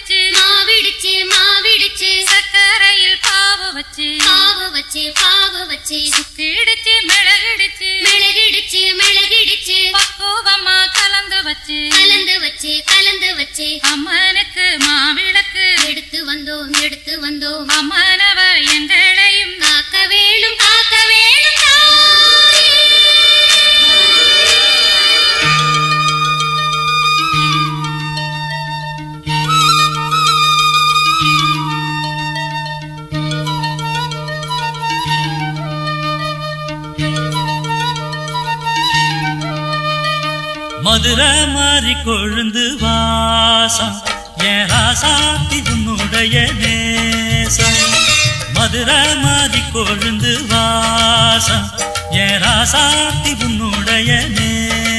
மாவிடிச்சு மாவிடிச்சு சக்கரையில் பாவு வச்சு சுக்கிடிச்சு மிளகிடிச்சு மிளகிடிச்சு பக்குவமா கலந்து வச்சு அம்மனுக்கு மாவிளக்கு எடுத்து வந்தோம் அம்மனவ எங்களையும் காக்க வேணும் தாயே. மதுரை மாறி கொழுந்து வாசம் என் ராசாத்தி உன்னுடைய நேசம். மதுரை மாறி கொழுந்து வாசம் என் ராசாத்தி உன்னுடைய நேசம்.